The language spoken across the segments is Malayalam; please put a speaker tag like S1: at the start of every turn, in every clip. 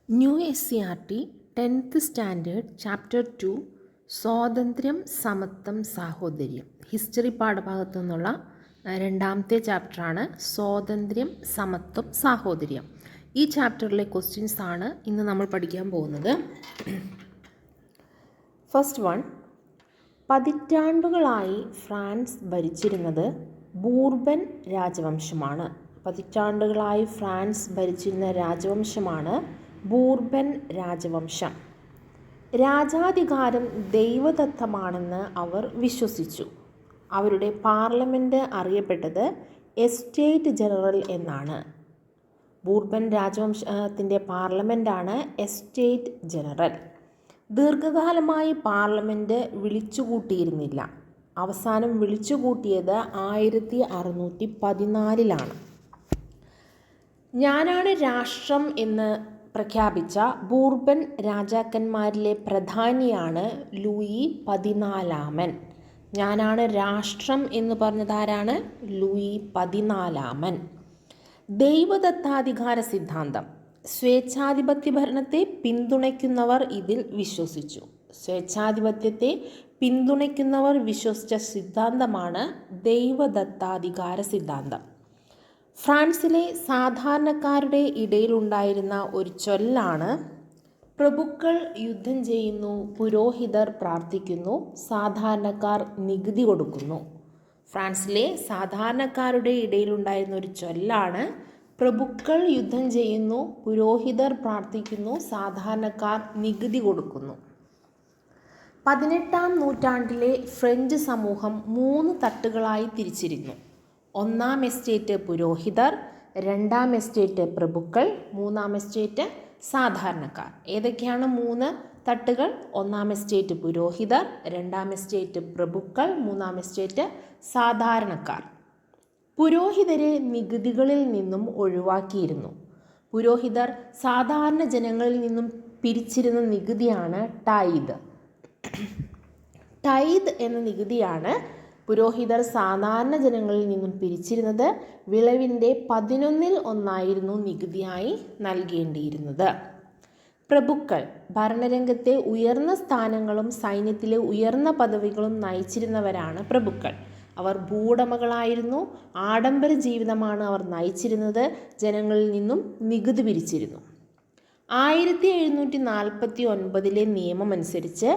S1: New SCERT 10th standard chapter 2 സ്വാതന്ത്ര്യം സമത്വം സാഹോദര്യം ഹിസ്റ്ററി പാഠഭാഗത്തു നിന്നുള്ള രണ്ടാമത്തെ ചാപ്റ്ററാണ് സ്വാതന്ത്ര്യം സമത്വം സാഹോദര്യം. ഈ ചാപ്റ്ററിലെ ക്വസ്റ്റ്യൻസ് ആണ് ഇന്ന് നമ്മൾ പഠിക്കാൻ പോകുന്നത്. ഫസ്റ്റ് വൺ, പതിറ്റാണ്ടുകളായി ഫ്രാൻസ് ഭരിച്ചിരുന്നത് ബൂർബൻ രാജവംശമാണ്. പതിറ്റാണ്ടുകളായി ഫ്രാൻസ് ഭരിച്ചിരുന്ന രാജവംശമാണ് ബൂർബൻ രാജവംശം. രാജാധികാരം ദൈവദത്തമാണെന്ന് അവർ വിശ്വസിച്ചു. അവരുടെ പാർലമെൻറ്റ് അറിയപ്പെട്ടത് എസ്റ്റേറ്റ് ജനറൽ എന്നാണ്. ബൂർബൻ രാജവംശത്തിൻ്റെ പാർലമെൻറ്റാണ് എസ്റ്റേറ്റ് ജനറൽ. ദീർഘകാലമായി പാർലമെൻറ്റ് വിളിച്ചുകൂട്ടിയിരുന്നില്ല. അവസാനം വിളിച്ചുകൂട്ടിയത് 1614 ഞാനാണ് രാഷ്ട്രം എന്ന് പ്രഖ്യാപിച്ച ബൂർബൻ രാജാക്കന്മാരിലെ പ്രധാനിയാണ് ലൂയി 14. ഞാനാണ് രാഷ്ട്രം എന്ന് പറഞ്ഞതാരാണ്? ലൂയി 14. ദൈവദത്താധികാര സിദ്ധാന്തം. സ്വേച്ഛാധിപത്യ ഭരണത്തെ പിന്തുണയ്ക്കുന്നവർ ഇതിൽ വിശ്വസിച്ചു. സ്വേച്ഛാധിപത്യത്തെ പിന്തുണയ്ക്കുന്നവർ വിശ്വസിച്ച സിദ്ധാന്തമാണ് ദൈവദത്താധികാര സിദ്ധാന്തം. ഫ്രാൻസിലെ സാധാരണക്കാരുടെ ഇടയിലുണ്ടായിരുന്ന ഒരു ചൊല്ലാണ് പ്രഭുക്കൾ യുദ്ധം ചെയ്യുന്നു, പുരോഹിതർ പ്രാർത്ഥിക്കുന്നു, സാധാരണക്കാർ നികുതി കൊടുക്കുന്നു. ഫ്രാൻസിലെ സാധാരണക്കാരുടെ ഇടയിലുണ്ടായിരുന്ന ഒരു ചൊല്ലാണ് പ്രഭുക്കൾ യുദ്ധം ചെയ്യുന്നു, പുരോഹിതർ പ്രാർത്ഥിക്കുന്നു, സാധാരണക്കാർ നികുതി കൊടുക്കുന്നു. 18ാം നൂറ്റാണ്ടിലെ ഫ്രഞ്ച് സമൂഹം 3 തട്ടുകളായി തിരിച്ചിരുന്നു. 1ാം എസ്റ്റേറ്റ് പുരോഹിതർ, 2ാം എസ്റ്റേറ്റ് പ്രഭുക്കൾ, 3ാം എസ്റ്റേറ്റ് സാധാരണക്കാർ. ഏതൊക്കെയാണ് 3 തട്ടുകൾ? 1ാം എസ്റ്റേറ്റ് പുരോഹിതർ, 2ാം എസ്റ്റേറ്റ് പ്രഭുക്കൾ, 3ാം എസ്റ്റേറ്റ് സാധാരണക്കാർ. പുരോഹിതരെ നികുതികളിൽ നിന്നും ഒഴിവാക്കിയിരുന്നു. പുരോഹിതർ സാധാരണ ജനങ്ങളിൽ നിന്നും പിരിച്ചിരുന്ന നികുതിയാണ് ടൈത്. ടൈത് എന്ന നികുതിയാണ് പുരോഹിതർ സാധാരണ ജനങ്ങളിൽ നിന്നും പിരിച്ചിരുന്നത്. വിളവിൻ്റെ 11% നികുതിയായി നൽകേണ്ടിയിരുന്നത്. പ്രഭുക്കൾ ഭരണരംഗത്തെ ഉയർന്ന സ്ഥാനങ്ങളും സൈന്യത്തിലെ ഉയർന്ന പദവികളും നയിച്ചിരുന്നവരാണ് പ്രഭുക്കൾ. അവർ ഭൂവുടമകളായിരുന്നു. ആഡംബര ജീവിതമാണ് അവർ നയിച്ചിരുന്നത്. ജനങ്ങളിൽ നിന്നും നികുതി പിരിച്ചിരുന്നു. 1749 നിയമമനുസരിച്ച്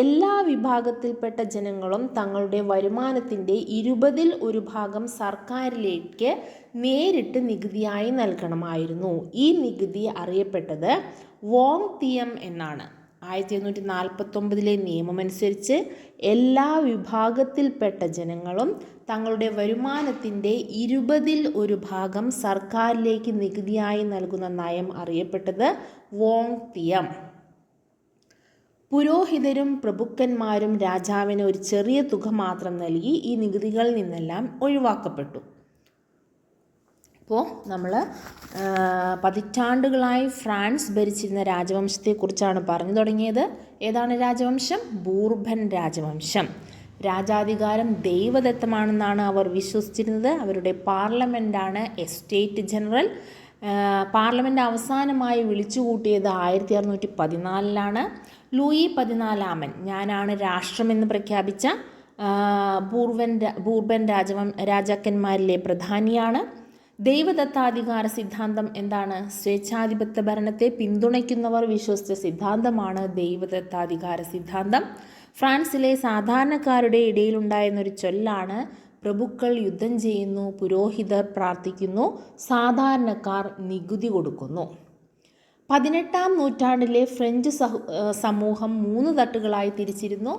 S1: എല്ലാ വിഭാഗത്തിൽപ്പെട്ട ജനങ്ങളും തങ്ങളുടെ വരുമാനത്തിൻ്റെ 1/20 സർക്കാരിലേക്ക് നേരിട്ട് നികുതിയായി നൽകണമായിരുന്നു. ഈ നികുതി അറിയപ്പെട്ടത് വോങ് തിയം എന്നാണ്. 1749 നിയമമനുസരിച്ച് എല്ലാ വിഭാഗത്തിൽപ്പെട്ട ജനങ്ങളും തങ്ങളുടെ വരുമാനത്തിൻ്റെ 1/20 സർക്കാരിലേക്ക് നികുതിയായി നൽകുന്ന നയം അറിയപ്പെട്ടത് വോങ് തിയം. പുരോഹിതരും പ്രഭുക്കന്മാരും രാജാവിന് ഒരു ചെറിയ തുക മാത്രം നൽകി ഈ നികുതികളിൽ നിന്നെല്ലാം ഒഴിവാക്കപ്പെട്ടു. ഇപ്പോൾ നമ്മൾ പതിറ്റാണ്ടുകളായി ഫ്രാൻസ് ഭരിച്ചിരുന്ന രാജവംശത്തെക്കുറിച്ചാണ് പറഞ്ഞു തുടങ്ങിയത്. ഏതാണ് രാജവംശം? ബൂർബൻ രാജവംശം. രാജാധികാരം ദൈവദത്തമാണെന്നാണ് അവർ വിശ്വസിച്ചിരുന്നത്. അവരുടെ പാർലമെൻറ്റാണ് എസ്റ്റേറ്റ് ജനറൽ. പാർലമെൻറ്റ് അവസാനമായി വിളിച്ചുകൂട്ടിയത് 1614 ലൂയി 14 ഞാനാണ് രാഷ്ട്രമെന്ന് പ്രഖ്യാപിച്ച ബൂർബൻ രാജാക്കന്മാരിലെ പ്രധാനിയാണ്. ദൈവദത്താധികാര സിദ്ധാന്തം എന്താണ്? സ്വേച്ഛാധിപത്യ ഭരണത്തെ പിന്തുണയ്ക്കുന്നവർ വിശ്വസിച്ച സിദ്ധാന്തമാണ് ദൈവദത്താധികാര സിദ്ധാന്തം. ഫ്രാൻസിലെ സാധാരണക്കാരുടെ ഇടയിലുണ്ടായിരുന്നൊരു ചൊല്ലാണ് പ്രഭുക്കൾ യുദ്ധം ചെയ്യുന്നു, പുരോഹിതർ പ്രാർത്ഥിക്കുന്നു, സാധാരണക്കാർ നികുതി കൊടുക്കുന്നു. 18ാം നൂറ്റാണ്ടിലെ ഫ്രഞ്ച് സമൂഹം 3 തട്ടുകളായി തിരിച്ചിരുന്നു.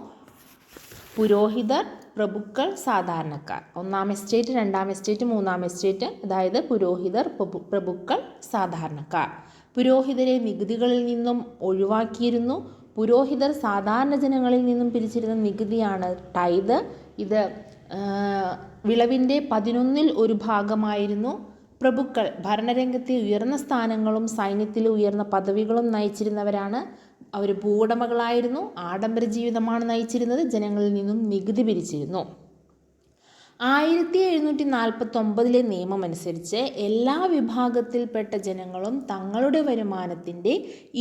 S1: പുരോഹിതർ, പ്രഭുക്കൾ, സാധാരണക്കാർ. 1ാം എസ്റ്റേറ്റ്, 2ാം എസ്റ്റേറ്റ്, 3ാം എസ്റ്റേറ്റ്. അതായത് പുരോഹിതർ, പ്രഭുക്കൾ, സാധാരണക്കാർ. പുരോഹിതരെ നികുതികളിൽ നിന്നും ഒഴിവാക്കിയിരുന്നു. പുരോഹിതർ സാധാരണ ജനങ്ങളിൽ നിന്നും പിരിച്ചിരുന്ന നികുതിയാണ് ടൈത്. ഇത് വിളവിൻ്റെ 11% പ്രഭുക്കൾ ഭരണരംഗത്തെ ഉയർന്ന സ്ഥാനങ്ങളും സൈന്യത്തിലെ ഉയർന്ന പദവികളും നയിച്ചിരുന്നവരാണ്. അവർ ഭൂവുടമകളായിരുന്നു. ആഡംബര ജീവിതമാണ് നയിച്ചിരുന്നത്. ജനങ്ങളിൽ നിന്നും നികുതി പിരിച്ചിരുന്നു. 1749 നിയമമനുസരിച്ച് എല്ലാ വിഭാഗത്തിൽപ്പെട്ട ജനങ്ങളും തങ്ങളുടെ വരുമാനത്തിൻ്റെ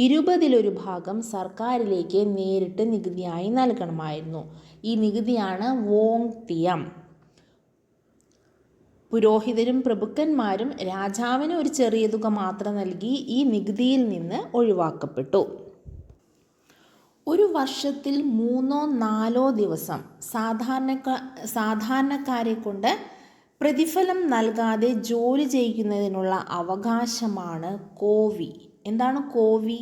S1: 20 ഭാഗം സർക്കാരിലേക്ക് നേരിട്ട് നികുതിയായി നൽകണമായിരുന്നു. ഈ നികുതിയാണ് വോങ് തിയം. പുരോഹിതരും പ്രഭുക്കന്മാരും രാജാവിന് ഒരു ചെറിയ തുക മാത്രം നൽകി ഈ നികുതിയിൽ നിന്ന് ഒഴിവാക്കപ്പെട്ടു. ഒരു വർഷത്തിൽ 3-4 ദിവസം സാധാരണക്കാരെ കൊണ്ട് പ്രതിഫലം നൽകാതെ ജോലി ചെയ്യിക്കുന്നതിനുള്ള അവകാശമാണ് കോവി. എന്താണ് കോവി?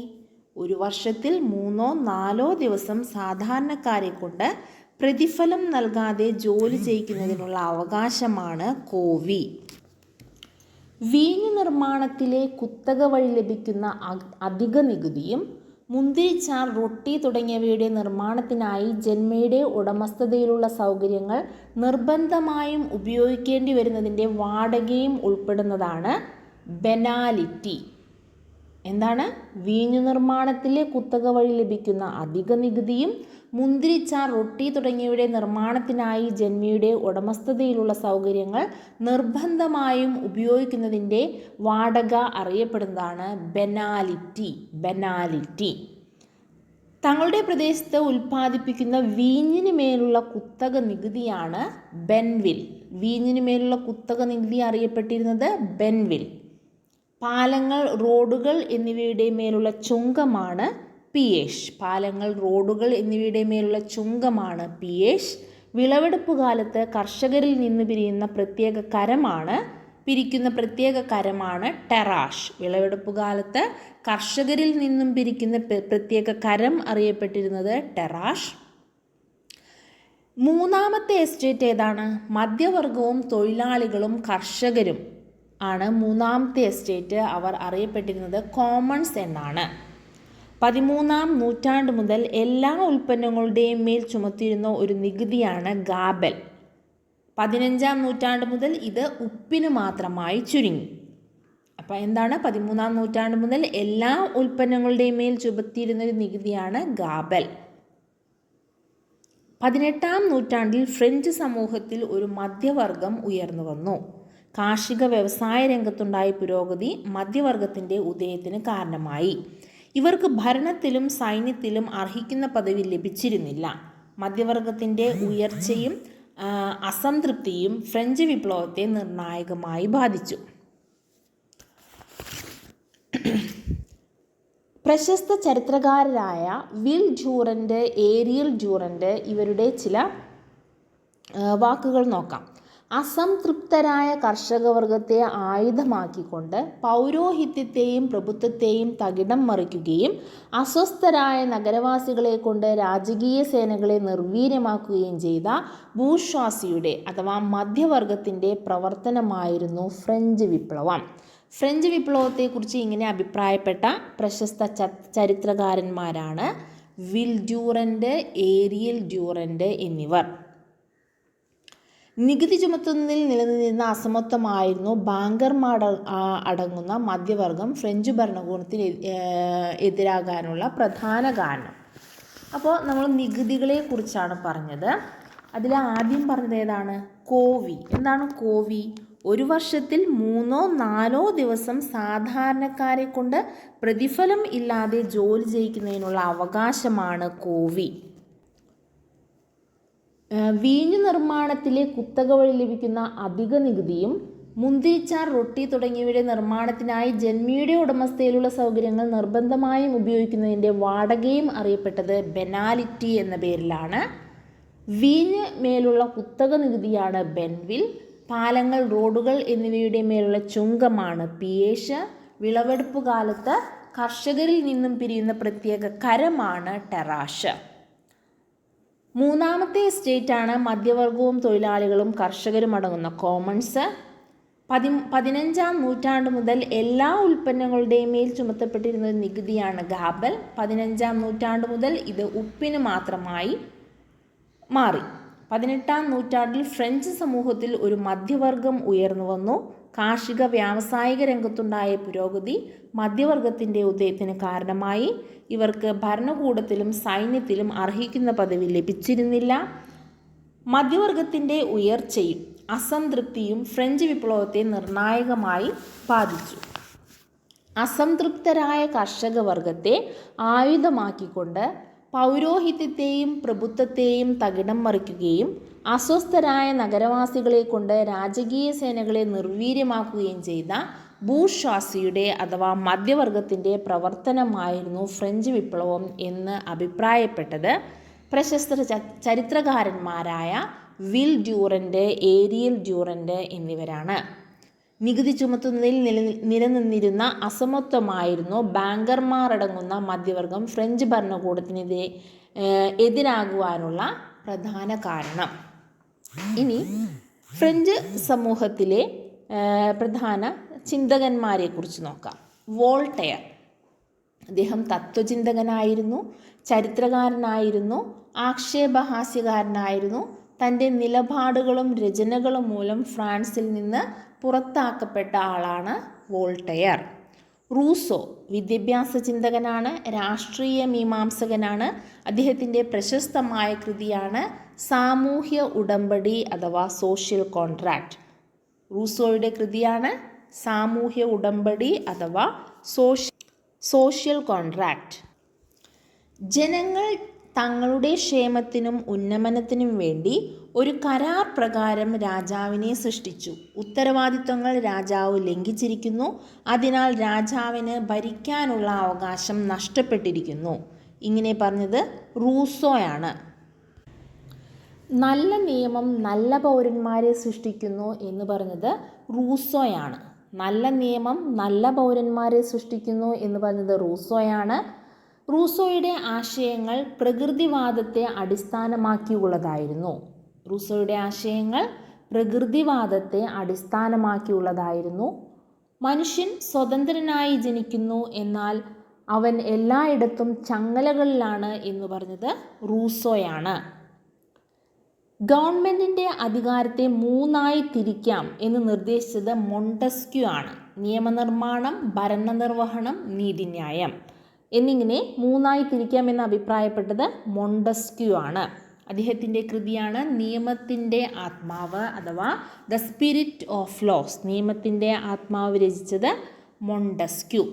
S1: ഒരു വർഷത്തിൽ 3-4 ദിവസം സാധാരണക്കാരെ കൊണ്ട് പ്രതിഫലം നൽകാതെ ജോലി ചെയ്യിക്കുന്നതിനുള്ള അവകാശമാണ് കോവി. വീഞ്ഞു നിർമ്മാണത്തിലെ കുത്തക വഴി ലഭിക്കുന്ന അധിക നികുതിയും മുന്തിരിച്ചാർ, റൊട്ടി തുടങ്ങിയവയുടെ നിർമ്മാണത്തിനായി ജന്മയുടെ ഉടമസ്ഥതയിലുള്ള സൗകര്യങ്ങൾ നിർബന്ധമായും ഉപയോഗിക്കേണ്ടി വരുന്നതിൻ്റെ വാടകയും ഉൾപ്പെടുന്നതാണ് പെനാൽറ്റി. എന്താണ്? വീഞ്ഞു നിർമ്മാണത്തിലെ കുത്തക വഴി ലഭിക്കുന്ന അധിക നികുതിയും മുന്തിരിച്ചാർ, റൊട്ടി തുടങ്ങിയവയുടെ നിർമ്മാണത്തിനായി ജന്മിയുടെ ഉടമസ്ഥതയിലുള്ള സൗകര്യങ്ങൾ നിർബന്ധമായും ഉപയോഗിക്കുന്നതിൻ്റെ വാടക അറിയപ്പെടുന്നതാണ് പെനാൽറ്റി. തങ്ങളുടെ പ്രദേശത്ത് ഉൽപ്പാദിപ്പിക്കുന്ന വീഞ്ഞിന് മേലുള്ള കുത്തക നികുതിയാണ് ബെൻവിൽ. വീഞ്ഞിന് മേലുള്ള കുത്തക നികുതി അറിയപ്പെട്ടിരുന്നത് ബെൻവിൽ. പാലങ്ങൾ, റോഡുകൾ എന്നിവയുടെ മേലുള്ള ചുങ്കമാണ് പിയേഷ്. പാലങ്ങൾ, റോഡുകൾ എന്നിവയുടെ മേലുള്ള ചുങ്കമാണ് പിയേഷ്. വിളവെടുപ്പ് കാലത്ത് കർഷകരിൽ നിന്ന് പിരിക്കുന്ന പ്രത്യേക കരമാണ് ടെറാഷ്. വിളവെടുപ്പ് കാലത്ത് കർഷകരിൽ നിന്നും പിരിക്കുന്ന പ്രത്യേക കരം അറിയപ്പെട്ടിരുന്നത് ടെറാഷ്. മൂന്നാമത്തെ എസ്റ്റേറ്റ് ഏതാണ്? മധ്യവർഗവും തൊഴിലാളികളും കർഷകരും ആണ് മൂന്നാമത്തെ എസ്റ്റേറ്റ്. അവർ അറിയപ്പെട്ടിരുന്നത് കോമൺസ് എന്നാണ്. 13-ാം നൂറ്റാണ്ട് മുതൽ എല്ലാ ഉൽപ്പന്നങ്ങളുടെയും മേൽ ചുമത്തിയിരുന്ന ഒരു നികുതിയാണ് ഗാബൽ. 15-ാം നൂറ്റാണ്ട് മുതൽ ഇത് ഉപ്പിന് മാത്രമായി ചുരുങ്ങി. അപ്പോൾ എന്താണ്? 13-ാം നൂറ്റാണ്ട് മുതൽ എല്ലാ ഉൽപ്പന്നങ്ങളുടെയും മേൽ ചുമത്തിയിരുന്ന ഒരു നികുതിയാണ് ഗാബൽ. 18-ാം നൂറ്റാണ്ടിൽ ഫ്രഞ്ച് സമൂഹത്തിൽ ഒരു മധ്യവർഗം ഉയർന്നു വന്നു. കാർഷിക വ്യവസായ രംഗത്തുണ്ടായ പുരോഗതി മധ്യവർഗത്തിൻ്റെ ഉദയത്തിന് കാരണമായി. ഇവർക്ക് ഭരണത്തിലും സൈന്യത്തിലും അർഹിക്കുന്ന പദവി ലഭിച്ചിരുന്നില്ല. മധ്യവർഗത്തിൻ്റെ ഉയർച്ചയും അസംതൃപ്തിയും ഫ്രഞ്ച് വിപ്ലവത്തെ നിർണായകമായി ബാധിച്ചു. പ്രശസ്ത ചരിത്രകാരരായ വിൽ ഡ്യൂറൻ്റ്, ഏരിയൽ ഡ്യൂറൻ്റ് ഇവരുടെ ചില വാക്കുകൾ നോക്കാം. അസംതൃപ്തരായ കർഷകവർഗത്തെ ആയുധമാക്കിക്കൊണ്ട് പൗരോഹിത്യത്തെയും പ്രഭുത്വത്തെയും തകിടം മറിക്കുകയും അസ്വസ്ഥരായ നഗരവാസികളെ കൊണ്ട് രാജകീയ സേനകളെ നിർവീര്യമാക്കുകയും ചെയ്ത ബൂർഷ്വാസിയുടെ അഥവാ മധ്യവർഗത്തിൻ്റെ പ്രവർത്തനമായിരുന്നു ഫ്രഞ്ച് വിപ്ലവം. ഫ്രഞ്ച് വിപ്ലവത്തെക്കുറിച്ച് ഇങ്ങനെ അഭിപ്രായപ്പെട്ട പ്രശസ്ത ചരിത്രകാരന്മാരാണ് വിൽ ഡ്യൂറൻ്റ്, ഏരിയൽ ഡ്യൂറൻ്റ് എന്നിവർ. നികുതി ചുമത്തുന്നതിൽ നിലനിന്നിരുന്ന അസമത്വമായിരുന്നു ബാങ്കർമാർ അടങ്ങുന്ന മധ്യവർഗം ഫ്രഞ്ച് ഭരണകൂടത്തിന് എതിരാകാനുള്ള പ്രധാന കാരണം. അപ്പോൾ നമ്മൾ നികുതികളെ കുറിച്ചാണ് പറഞ്ഞത്. അതിൽ ആദ്യം പറഞ്ഞത് ഏതാണ്? കോവി. എന്താണ് കോവി? ഒരു വർഷത്തിൽ 3-4 ദിവസം സാധാരണക്കാരെ കൊണ്ട് പ്രതിഫലം ഇല്ലാതെ ജോലി ചെയ്യിക്കുന്നതിനുള്ള അവകാശമാണ് കോവി. വീഞ്ഞു നിർമ്മാണത്തിലെ കുത്തക വഴി ലഭിക്കുന്ന അധിക നികുതിയും മുന്തിരിച്ചാർ, റൊട്ടി തുടങ്ങിയവയുടെ നിർമ്മാണത്തിനായി ജന്മിയുടെ ഉടമസ്ഥതയിലുള്ള സൗകര്യങ്ങൾ നിർബന്ധമായും ഉപയോഗിക്കുന്നതിൻ്റെ വാടകയും അറിയപ്പെട്ടത് പെനാൽറ്റി എന്ന പേരിലാണ്. വീഞ്ഞ് മേലുള്ള കുത്തക നികുതിയാണ് ബെൻവിൽ. പാലങ്ങൾ, റോഡുകൾ എന്നിവയുടെ മേലുള്ള ചുങ്കമാണ് പിയേഷ്. വിളവെടുപ്പ് കാലത്ത് കർഷകരിൽ നിന്നും പിരിയുന്ന പ്രത്യേക കരമാണ് ടെറാഷ്. മൂന്നാമത്തെ എസ്റ്റേറ്റാണ് മധ്യവർഗവും തൊഴിലാളികളും കർഷകരും അടങ്ങുന്ന കോമൺസ്. 15-ാം നൂറ്റാണ്ട് മുതൽ എല്ലാ ഉൽപ്പന്നങ്ങളുടെയും മേൽ ചുമത്തപ്പെട്ടിരുന്ന നികുതിയാണ് ഗാബൽ. 15-ാം നൂറ്റാണ്ട് മുതൽ ഇത് ഉപ്പിന് മാത്രമായി മാറി. 18-ാം നൂറ്റാണ്ടിൽ ഫ്രഞ്ച് സമൂഹത്തിൽ ഒരു മധ്യവർഗം ഉയർന്നു വന്നു. കാർഷിക വ്യാവസായിക രംഗത്തുണ്ടായ പുരോഗതി മധ്യവർഗത്തിൻ്റെ ഉദയത്തിന് കാരണമായി. ഇവർക്ക് ഭരണകൂടത്തിലും സൈന്യത്തിലും അർഹിക്കുന്ന പദവി ലഭിച്ചിരുന്നില്ല. മധ്യവർഗത്തിൻ്റെ ഉയർച്ചയും അസംതൃപ്തിയും ഫ്രഞ്ച് വിപ്ലവത്തെ നിർണായകമായി ബാധിച്ചു. അസംതൃപ്തരായ കർഷക വർഗത്തെ ആയുധമാക്കിക്കൊണ്ട് പൗരോഹിത്യത്തെയും പ്രഭുത്വത്തെയും തകിടം മറിക്കുകയും അസ്വസ്ഥരായ നഗരവാസികളെ കൊണ്ട് രാജകീയ സേനകളെ നിർവീര്യമാക്കുകയും ചെയ്ത ബൂർഷ്വാസിയുടെ അഥവാ മധ്യവർഗത്തിൻ്റെ പ്രവർത്തനമായിരുന്നു ഫ്രഞ്ച് വിപ്ലവം എന്ന് അഭിപ്രായപ്പെട്ടത് പ്രശസ്ത ചരിത്രകാരന്മാരായ വിൽ ഡ്യൂറൻ്റ്, ഏരിയൽ ഡ്യൂറൻ്റ് എന്നിവരാണ്. നികുതി ചുമത്തുന്നതിൽ നിലനിന്നിരുന്ന അസമത്വമായിരുന്നു ബാങ്കർമാരടങ്ങുന്ന മധ്യവർഗം ഫ്രഞ്ച് ഭരണകൂടത്തിനെതിരെ എതിരാകുവാനുള്ള പ്രധാന കാരണം. ഇനി ഫ്രഞ്ച് സമൂഹത്തിലെ പ്രധാന ചിന്തകന്മാരെക്കുറിച്ച് നോക്കാം. വോൾട്ടയർ, അദ്ദേഹം തത്വചിന്തകനായിരുന്നു, ചരിത്രകാരനായിരുന്നു, ആക്ഷേപഹാസ്യകാരനായിരുന്നു. തൻ്റെ നിലപാടുകളും രചനകളും മൂലം ഫ്രാൻസിൽ നിന്ന് പുറത്താക്കപ്പെട്ട ആളാണ് വോൾട്ടയർ. റൂസോ വിദ്യാഭ്യാസ ചിന്തകനാണ്, രാഷ്ട്രീയ മീമാംസകനാണ്. അദ്ദേഹത്തിൻ്റെ പ്രശസ്തമായ കൃതിയാണ് സാമൂഹ്യ ഉടമ്പടി അഥവാ സോഷ്യൽ കോൺട്രാക്റ്റ്. റൂസോയുടെ കൃതിയാണ് സാമൂഹ്യ ഉടമ്പടി അഥവാ സോഷ്യൽ കോൺട്രാക്റ്റ്. ജനങ്ങൾ തങ്ങളുടെ ക്ഷേമത്തിനും ഉന്നമനത്തിനും വേണ്ടി ഒരു കരാർ പ്രകാരം രാജാവിനെ സൃഷ്ടിച്ചു. ഉത്തരവാദിത്വങ്ങൾ രാജാവ് ലംഘിച്ചിരിക്കുന്നു. അതിനാൽ രാജാവിന് ഭരിക്കാനുള്ള അവകാശം നഷ്ടപ്പെട്ടിരിക്കുന്നു. ഇങ്ങനെ പറഞ്ഞത് റൂസോയാണ്. നല്ല നിയമം നല്ല പൗരന്മാരെ സൃഷ്ടിക്കുന്നു എന്ന് പറഞ്ഞത് റൂസോയാണ്. നല്ല നിയമം നല്ല പൗരന്മാരെ സൃഷ്ടിക്കുന്നു എന്ന് പറഞ്ഞത് റൂസോയാണ്. റൂസോയുടെ ആശയങ്ങൾ പ്രകൃതിവാദത്തെ അടിസ്ഥാനമാക്കിയുള്ളതായിരുന്നു. മനുഷ്യൻ സ്വതന്ത്രനായി ജനിക്കുന്നു, എന്നാൽ അവൻ എല്ലായിടത്തും ചങ്ങലകളിലാണ് എന്ന് പറഞ്ഞത് റൂസോയാണ്. ഗവൺമെൻറ്റിൻ്റെ അധികാരത്തെ മൂന്നായി തിരിക്കാം എന്ന് നിർദ്ദേശിച്ചത് മോണ്ടസ്ക്യൂ ആണ്. നിയമനിർമ്മാണം, ഭരണനിർവഹണം, നീതിന്യായം എന്നിങ്ങനെ മൂന്നായി തിരിക്കാമെന്ന് അഭിപ്രായപ്പെട്ടത് മോണ്ടസ്ക്യൂ ആണ്. അദ്ദേഹത്തിൻ്റെ കൃതിയാണ് നിയമത്തിൻ്റെ ആത്മാവ് അഥവാ ദ സ്പിരിറ്റ് ഓഫ് ലോസ്. നിയമത്തിൻ്റെ ആത്മാവ് രചിച്ചത് മോണ്ടസ്ക്യൂ.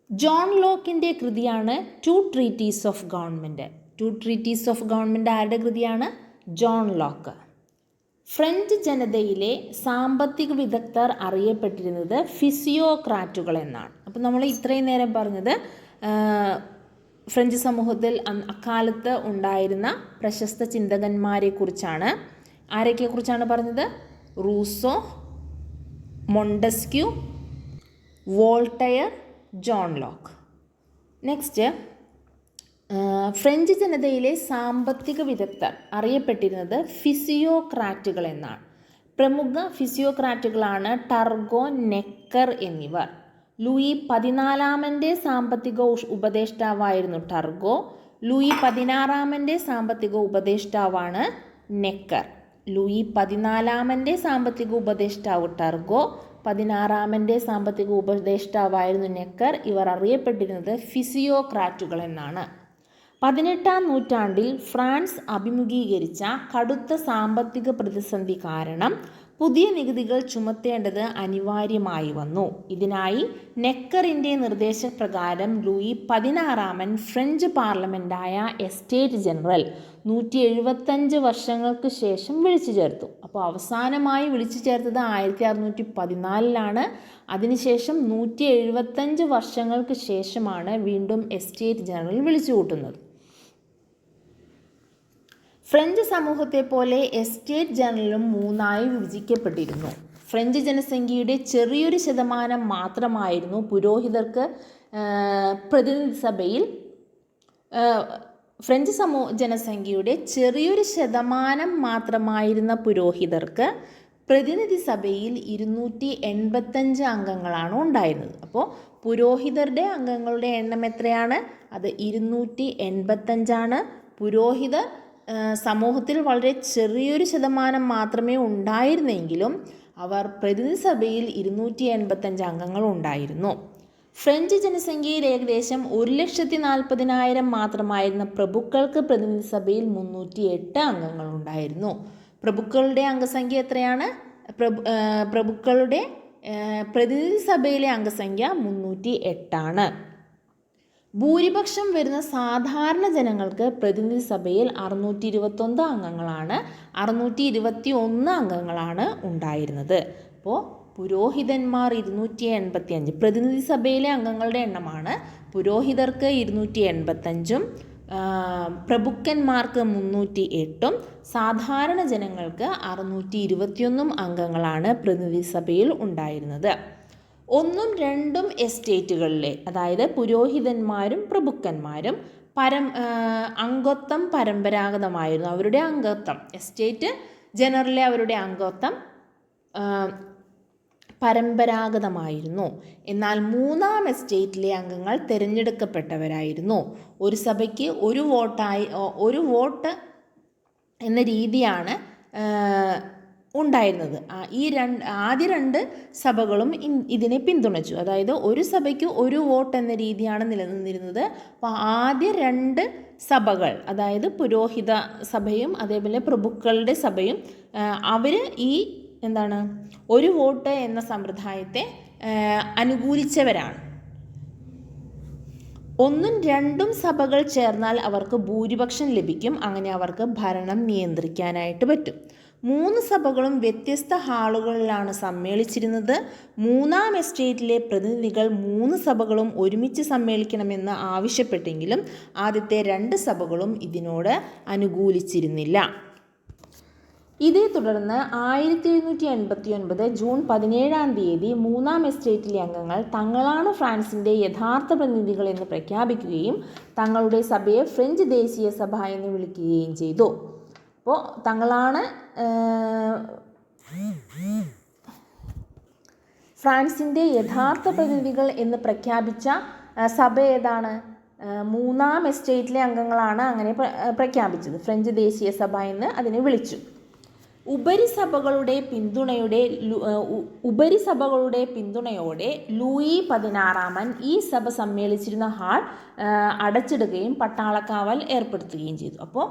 S1: ജോൺ ലോക്കിൻ്റെ കൃതിയാണ് two treatises of government. Two treatises of government ആരുടെ കൃതിയാണ്? John Locke. ഫ്രഞ്ച് ജനതയിലെ സാമ്പത്തിക വിദഗ്ധർ അറിയപ്പെട്ടിരുന്നത് ഫിസിയോക്രാറ്റുകൾ എന്നാണ്. അപ്പോൾ നമ്മൾ ഇത്രയും നേരം പറഞ്ഞത് ഫ്രഞ്ച് സമൂഹത്തിൽ അക്കാലത്ത് ഉണ്ടായിരുന്ന പ്രശസ്ത ചിന്തകന്മാരെ കുറിച്ചാണ്. ആരൊക്കെക്കുറിച്ചാണ് പറഞ്ഞത്? Rousseau, Montesquieu, Voltaire, John Locke. Next, French ജനതയിലെ സാമ്പത്തിക വിദഗ്ധർ അറിയപ്പെട്ടിരുന്നത് ഫിസിയോക്രാറ്റുകൾ എന്നാണ്. പ്രമുഖ ഫിസിയോക്രാറ്റുകളാണ് ടർഗോ, നെക്കർ എന്നിവർ. ലൂയി 14 സാമ്പത്തിക ഉപദേഷ്ടാവായിരുന്നു ടർഗോ. ലൂയി 16 സാമ്പത്തിക ഉപദേഷ്ടാവാണ് നെക്കർ. ലൂയി 14 സാമ്പത്തിക ഉപദേഷ്ടാവ് ടർഗോ, 16 സാമ്പത്തിക ഉപദേഷ്ടാവായിരുന്നു നെക്കർ. ഇവർ അറിയപ്പെട്ടിരുന്നത് ഫിസിയോക്രാറ്റുകൾ എന്നാണ്. 18-ാം നൂറ്റാണ്ടിൽ ഫ്രാൻസ് അഭിമുഖീകരിച്ച കടുത്ത സാമ്പത്തിക പ്രതിസന്ധി കാരണം പുതിയ നികുതികൾ ചുമത്തേണ്ടത് അനിവാര്യമായി വന്നു. ഇതിനായി നെക്കറിൻ്റെ നിർദ്ദേശപ്രകാരം ലൂയി 16 ഫ്രഞ്ച് പാർലമെൻറ്റായ എസ്റ്റേറ്റ് ജനറൽ 175 വർഷങ്ങൾക്ക് ശേഷം വിളിച്ചു ചേർത്തു. അപ്പോൾ അവസാനമായി വിളിച്ചു ചേർത്തത് 1614 അതിനുശേഷം 175 വർഷങ്ങൾക്ക് ശേഷമാണ് വീണ്ടും എസ്റ്റേറ്റ് ജനറൽ വിളിച്ചു കൂട്ടുന്നത്. ഫ്രഞ്ച് സമൂഹത്തെ പോലെ എസ്റ്റേറ്റ് ജനറലും മൂന്നായി വിഭജിക്കപ്പെട്ടിരുന്നു. ഫ്രഞ്ച് ജനസംഖ്യയുടെ ചെറിയൊരു ശതമാനം മാത്രമായിരുന്നു പുരോഹിതർക്ക് പ്രതിനിധി സഭയിൽ ഫ്രഞ്ച് ജനസംഖ്യയുടെ ചെറിയൊരു ശതമാനം മാത്രമായിരുന്ന പുരോഹിതർക്ക് പ്രതിനിധി സഭയിൽ 285 അംഗങ്ങളാണ് ഉണ്ടായിരുന്നത്. അപ്പോൾ പുരോഹിതരുടെ അംഗങ്ങളുടെ എണ്ണം എത്രയാണ്? അത് 285. പുരോഹിതർ സമൂഹത്തിൽ വളരെ ചെറിയൊരു ശതമാനം മാത്രമേ ഉണ്ടായിരുന്നെങ്കിലും അവർ പ്രതിനിധി സഭയിൽ 285 അംഗങ്ങൾ ഉണ്ടായിരുന്നു. ഫ്രഞ്ച് ജനസംഖ്യയിൽ ഏകദേശം 1,40,000 മാത്രമായിരുന്ന പ്രഭുക്കൾക്ക് പ്രതിനിധി സഭയിൽ 308 അംഗങ്ങൾ ഉണ്ടായിരുന്നു. പ്രഭുക്കളുടെ അംഗസംഖ്യ എത്രയാണ്? പ്രഭുക്കളുടെ പ്രതിനിധി സഭയിലെ അംഗസംഖ്യ 308 ഭൂരിപക്ഷം വരുന്ന സാധാരണ ജനങ്ങൾക്ക് പ്രതിനിധി സഭയിൽ 621 അംഗങ്ങളാണ് 621 അംഗങ്ങളാണ് ഉണ്ടായിരുന്നത്. അപ്പോൾ പുരോഹിതന്മാർ 285, പ്രതിനിധി സഭയിലെ അംഗങ്ങളുടെ എണ്ണമാണ്. പുരോഹിതർക്ക് 285, പ്രഭുക്കന്മാർക്ക് 308, സാധാരണ ജനങ്ങൾക്ക് 621 അംഗങ്ങളാണ് പ്രതിനിധി സഭയിൽ ഉണ്ടായിരുന്നത്. 1ഉം 2ഉം എസ്റ്റേറ്റുകളിലെ, അതായത് പുരോഹിതന്മാരും പ്രഭുക്കന്മാരും അംഗത്വം പരമ്പരാഗതമായിരുന്നു. അവരുടെ അംഗത്വം, എസ്റ്റേറ്റ് ജനറലി അവരുടെ അംഗത്വം പരമ്പരാഗതമായിരുന്നു. എന്നാൽ 3ആം എസ്റ്റേറ്റിലെ അംഗങ്ങൾ തിരഞ്ഞെടുക്കപ്പെട്ടവരായിരുന്നു. ഒരു സഭയ്ക്ക് ഒരു വോട്ട് എന്ന രീതിയാണ് ഉണ്ടായിരുന്നത്. ആദ്യ 2 സഭകളും ഇതിനെ പിന്തുണച്ചു. അതായത് ഒരു സഭയ്ക്ക് ഒരു വോട്ട് എന്ന രീതിയാണ് നിലനിന്നിരുന്നത്. അപ്പോൾ ആദ്യ 2 സഭകൾ, അതായത് പുരോഹിത സഭയും അതേപോലെ പ്രഭുക്കളുടെ സഭയും, അവർ ഈ ഒരു വോട്ട് എന്ന സമ്പ്രദായത്തെ അനുകൂലിച്ചവരാണ്. 1ഉം 2ഉം സഭകൾ ചേർന്നാൽ അവർക്ക് ഭൂരിപക്ഷം ലഭിക്കും. അങ്ങനെ അവർക്ക് ഭരണം നിയന്ത്രിക്കാനായിട്ട് പറ്റും. 3 സഭകളും വ്യത്യസ്ത ഹാളുകളിലാണ് സമ്മേളിച്ചിരുന്നത്. 3ആം എസ്റ്റേറ്റിലെ പ്രതിനിധികൾ 3 സഭകളും ഒരുമിച്ച് സമ്മേളിക്കണമെന്ന് ആവശ്യപ്പെട്ടെങ്കിലും ആദ്യത്തെ 2 സഭകളും ഇതിനോട് അനുകൂലിച്ചിരുന്നില്ല. ഇതേ തുടർന്ന് 1789 ജൂൺ 17-ാം തീയതി 3ആം എസ്റ്റേറ്റിലെ അംഗങ്ങൾ തങ്ങളാണ് ഫ്രാൻസിൻ്റെ യഥാർത്ഥ പ്രതിനിധികൾ എന്ന് പ്രഖ്യാപിക്കുകയും തങ്ങളുടെ സഭയെ ഫ്രഞ്ച് ദേശീയ സഭ എന്ന് വിളിക്കുകയും ചെയ്തു. അപ്പോൾ തങ്ങളാണ് ഫ്രാൻസിൻ്റെ യഥാർത്ഥ പ്രതിനിധികൾ എന്ന് പ്രഖ്യാപിച്ച സഭ ഏതാണ്? 3ആം എസ്റ്റേറ്റിലെ അംഗങ്ങളാണ് അങ്ങനെ പ്രഖ്യാപിച്ചത്. ഫ്രഞ്ച് ദേശീയ സഭ എന്ന് അതിനെ വിളിച്ചു. ഉപരിസഭകളുടെ പിന്തുണയോടെ ലൂയി 16 ഈ സഭ സമ്മേളിച്ചിരുന്ന ഹാൾ അടച്ചിടുകയും പട്ടാളക്കാവൽ ഏർപ്പെടുത്തുകയും ചെയ്തു. അപ്പോൾ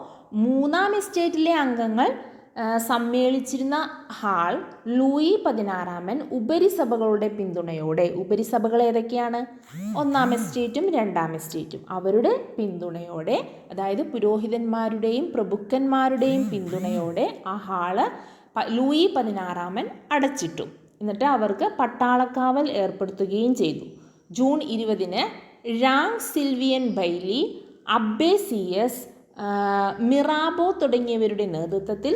S1: 3ആം എസ്റ്റേറ്റിലെ അംഗങ്ങൾ സമ്മേളിച്ചിരുന്ന ഹാൾ ലൂയി 16 ഉപരിസഭകളുടെ പിന്തുണയോടെ, ഉപരിസഭകൾ ഏതൊക്കെയാണ്? 1ആം എസ്റ്റേറ്റും 2ആം എസ്റ്റേറ്റും, അവരുടെ പിന്തുണയോടെ, അതായത് പുരോഹിതന്മാരുടെയും പ്രഭുക്കന്മാരുടെയും പിന്തുണയോടെ ആ ഹാള് ലൂയി 16 അടച്ചിട്ടു. എന്നിട്ട് അവർക്ക് പട്ടാളക്കാവൽ ഏർപ്പെടുത്തുകയും ചെയ്തു. ജൂൺ 20 ഴാങ് സിൽവിയൻ ബൈലി, അബ്ബേ സിയസ്, മിറാബോ തുടങ്ങിയവരുടെ നേതൃത്വത്തിൽ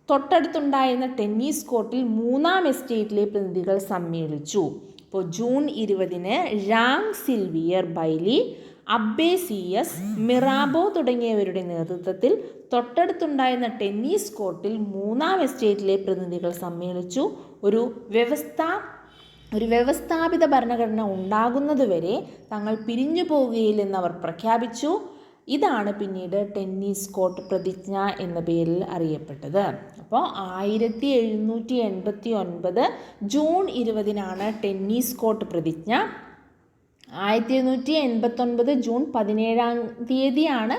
S1: തൊട്ടടുത്തുണ്ടായിരുന്ന ടെന്നീസ് കോർട്ടിൽ 3ആം എസ്റ്റേറ്റിലെ പ്രതിനിധികൾ സമ്മേളിച്ചു. അപ്പോൾ ജൂൺ 20 ഴാങ് സിൽവിയർ ബൈലി, അബ്ബേ സിയസ്, മിറാബോ തുടങ്ങിയവരുടെ നേതൃത്വത്തിൽ തൊട്ടടുത്തുണ്ടായിരുന്ന ടെന്നീസ് കോർട്ടിൽ 3ആം എസ്റ്റേറ്റിലെ പ്രതിനിധികൾ സമ്മേളിച്ചു. ഒരു വ്യവസ്ഥാപിത ഭരണഘടന ഉണ്ടാകുന്നതുവരെ തങ്ങൾ പിരിഞ്ഞു പോകുകയില്ലെന്ന് അവർ പ്രഖ്യാപിച്ചു. ഇതാണ് പിന്നീട് ടെന്നീസ് കോർട്ട് പ്രതിജ്ഞ എന്ന പേരിൽ അറിയപ്പെട്ടത്. അപ്പോൾ 1789 ജൂൺ 20 ടെന്നീസ് കോർട്ട് പ്രതിജ്ഞ. 1789 ജൂൺ 17-ാം തീയതിയാണ്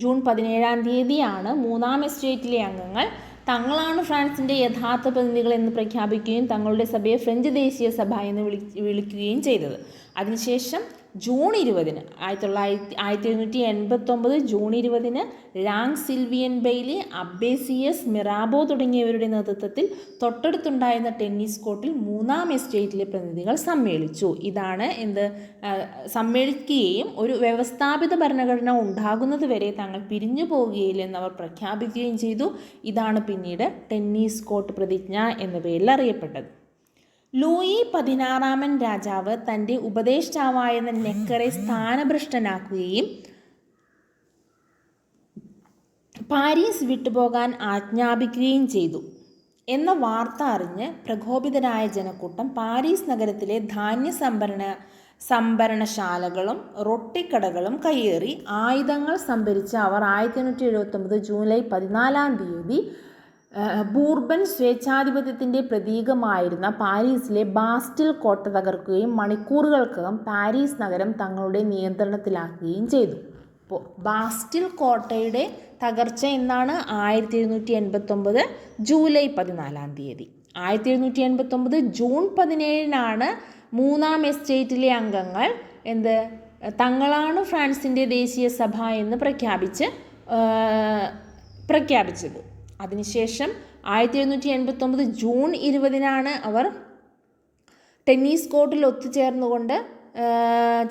S1: ജൂൺ 17-ാം തീയതിയാണ് 3ആം എസ്റ്റേറ്റിലെ അംഗങ്ങൾ തങ്ങളാണ് ഫ്രാൻസിൻ്റെ യഥാർത്ഥ പ്രതിനിധികൾ എന്ന് പ്രഖ്യാപിക്കുകയും തങ്ങളുടെ സഭയെ ഫ്രഞ്ച് ദേശീയ സഭ എന്ന് വിളിക്കുകയും ചെയ്തത്. അതിനുശേഷം ജൂൺ 20 1789 ജൂൺ 20 ഴാങ് സിൽവിയൻ ബെയ്ലി, അബ്ബേ സിയസ്, മിറാബോ തുടങ്ങിയവരുടെ നേതൃത്വത്തിൽ തൊട്ടടുത്തുണ്ടായിരുന്ന ടെന്നീസ് കോർട്ടിൽ 3ആം എസ്റ്റേറ്റിലെ പ്രതിനിധികൾ സമ്മേളിച്ചു. ഇതാണ് സമ്മേളിക്കുകയും ഒരു വ്യവസ്ഥാപിത ഭരണഘടന ഉണ്ടാകുന്നതുവരെ തങ്ങൾ പിരിഞ്ഞു പോകുകയില്ലെന്ന് അവർ പ്രഖ്യാപിക്കുകയും ചെയ്തു. ഇതാണ് പിന്നീട് ടെന്നീസ് കോർട്ട് പ്രതിജ്ഞ എന്ന പേരിൽ അറിയപ്പെട്ടത്. ലൂയി 16 രാജാവ് തൻ്റെ ഉപദേഷ്ടാവായിരുന്ന നെക്കറെ സ്ഥാനഭ്രഷ്ടനാക്കുകയും പാരീസ് വിട്ടുപോകാൻ ആജ്ഞാപിക്കുകയും ചെയ്തു എന്ന വാർത്ത അറിഞ്ഞ് പ്രകോപിതരായ ജനക്കൂട്ടം പാരീസ് നഗരത്തിലെ ധാന്യ സംഭരണശാലകളും റൊട്ടിക്കടകളും കയ്യേറി ആയുധങ്ങൾ സംഭരിച്ച അവർ 1879 ജൂലൈ 14-ാം തീയതി ബൂർബൻ സ്വേച്ഛാധിപത്യത്തിൻ്റെ പ്രതീകമായിരുന്ന പാരീസിലെ ബാസ്റ്റിൽ കോട്ട തകർക്കുകയും മണിക്കൂറുകൾക്കകം പാരീസ് നഗരം തങ്ങളുടെ നിയന്ത്രണത്തിലാക്കുകയും ചെയ്തു. അപ്പോൾ ബാസ്റ്റിൽ കോട്ടയുടെ തകർച്ച എന്നാണ് 1789 ജൂലൈ 14 1789 ജൂൺ 17 മൂന്നാം എസ്റ്റേറ്റിലെ അംഗങ്ങൾ തങ്ങളാണ് ഫ്രാൻസിൻ്റെ ദേശീയ സഭ എന്ന് പ്രഖ്യാപിച്ചത്. അതിനുശേഷം 1789 ജൂൺ 20 അവർ ടെന്നീസ് കോർട്ടിൽ ഒത്തുചേർന്നുകൊണ്ട്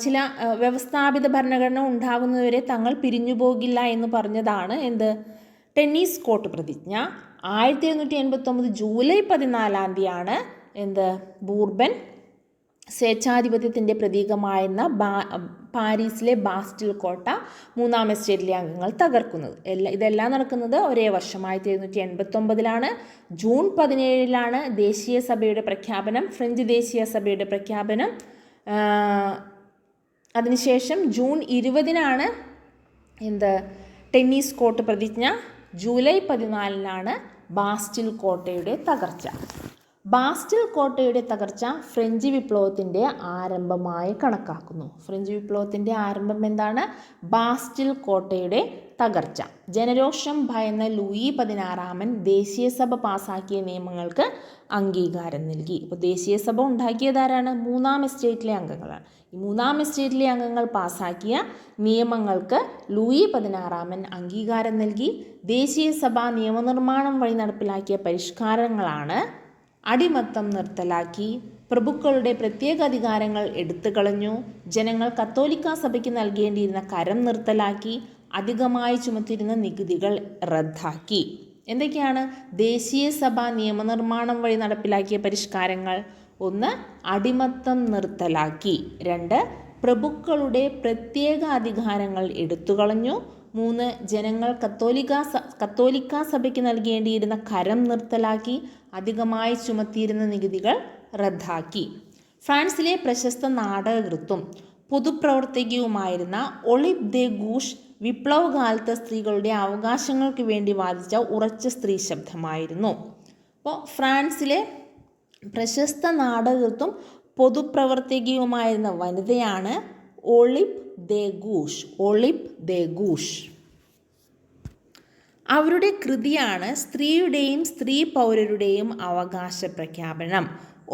S1: ചില വ്യവസ്ഥാപിത ഭരണഘടന ഉണ്ടാകുന്നതുവരെ തങ്ങൾ പിരിഞ്ഞു പോകില്ല എന്ന് പറഞ്ഞതാണ് ടെന്നീസ് കോർട്ട് പ്രതിജ്ഞ. 1789 ജൂലൈ 14 ബൂർബൻ സ്വേച്ഛാധിപത്യത്തിൻ്റെ പ്രതീകമായിരുന്ന പാരീസിലെ ബാസ്റ്റിൽ കോട്ട മൂന്നാം എസ്റ്റേറ്റിലെ അംഗങ്ങൾ തകർക്കുന്നത്. ഇതെല്ലാം നടക്കുന്നത് ഒരേ വർഷം 1789 ജൂൺ 17 ദേശീയ സഭയുടെ പ്രഖ്യാപനം, ഫ്രഞ്ച് ദേശീയ സഭയുടെ പ്രഖ്യാപനം. അതിനുശേഷം ജൂൺ 20 ടെന്നീസ് കോർട്ട് പ്രതിജ്ഞ. ജൂലൈ 14 ബാസ്റ്റിൽ കോട്ടയുടെ തകർച്ച. ബാസ്റ്റിൽ കോട്ടയുടെ തകർച്ച ഫ്രഞ്ച് വിപ്ലവത്തിൻ്റെ ആരംഭമായി കണക്കാക്കുന്നു. ഫ്രഞ്ച് വിപ്ലവത്തിൻ്റെ ആരംഭം എന്താണ്? ബാസ്റ്റിൽ കോട്ടയുടെ തകർച്ച. ജനരോഷം ഭയന്ന ലൂയി 16 ദേശീയ സഭ പാസാക്കിയ നിയമങ്ങൾക്ക് അംഗീകാരം നൽകി. അപ്പോൾ ദേശീയ സഭ ഉണ്ടാക്കിയതാരാണ്? മൂന്നാം എസ്റ്റേറ്റിലെ അംഗങ്ങളാണ്. ഈ മൂന്നാം എസ്റ്റേറ്റിലെ അംഗങ്ങൾ പാസാക്കിയ നിയമങ്ങൾക്ക് ലൂയി 16 അംഗീകാരം നൽകി. ദേശീയ സഭ നിയമനിർമ്മാണം വഴി നടപ്പിലാക്കിയ പരിഷ്കാരങ്ങളാണ് അടിമത്തം നിർത്തലാക്കി, പ്രഭുക്കളുടെ പ്രത്യേക അധികാരങ്ങൾ എടുത്തുകളഞ്ഞു, ജനങ്ങൾ കത്തോലിക്ക സഭയ്ക്ക് നൽകേണ്ടിയിരുന്ന കരം നിർത്തലാക്കി, അധികമായി ചുമത്തിയിരുന്ന നികുതികൾ റദ്ദാക്കി. എന്തൊക്കെയാണ് ദേശീയ സഭ നിയമനിർമ്മാണം വഴി നടപ്പിലാക്കിയ പരിഷ്കാരങ്ങൾ? 1. അടിമത്തം നിർത്തലാക്കി. 2. പ്രഭുക്കളുടെ പ്രത്യേക അധികാരങ്ങൾ എടുത്തുകളഞ്ഞു. 3. ജനങ്ങൾ കത്തോലിക്ക സഭയ്ക്ക് നൽകേണ്ടിയിരുന്ന കരം നിർത്തലാക്കി, അധികമായി ചുമത്തിയിരുന്ന നികുതികൾ റദ്ദാക്കി. ഫ്രാൻസിലെ പ്രശസ്ത നാടകകൃത്തും പൊതുപ്രവർത്തകയുമായിരുന്ന ഒളിവ് ദെ ഗൂഷ് വിപ്ലവകാലത്ത് സ്ത്രീകളുടെ അവകാശങ്ങൾക്ക് വേണ്ടി വാദിച്ച ഉറച്ച സ്ത്രീ ശബ്ദമായിരുന്നു. അപ്പോൾ ഫ്രാൻസിലെ പ്രശസ്ത നാടകകൃത്തും പൊതുപ്രവർത്തകയുമായിരുന്ന വനിതയാണ് ഒളിവ് ദെ ഗൂഷ്. അവരുടെ കൃതിയാണ് സ്ത്രീയുടെയും സ്ത്രീ പൗരരുടെയും അവകാശ പ്രഖ്യാപനം.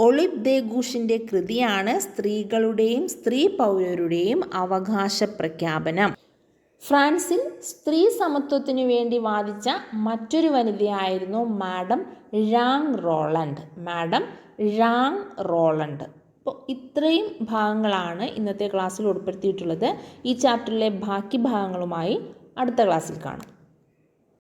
S1: ഒളിവ് ദെ ഗൂഷിൻ്റെ കൃതിയാണ് സ്ത്രീകളുടെയും സ്ത്രീ പൗരരുടെയും അവകാശ പ്രഖ്യാപനം. ഫ്രാൻസിൽ സ്ത്രീ സമത്വത്തിനു വേണ്ടി വാദിച്ച മറ്റൊരു വനിതയായിരുന്നു മാഡം ഴാങ് റോളണ്ട്. അപ്പോൾ ഇത്രയും ഭാഗങ്ങളാണ് ഇന്നത്തെ ക്ലാസ്സിൽ ഉൾപ്പെടുത്തിയിട്ടുള്ളത്. ഈ ചാപ്റ്ററിലെ ബാക്കി ഭാഗങ്ങളുമായി അടുത്ത ക്ലാസ്സിൽ കാണാം.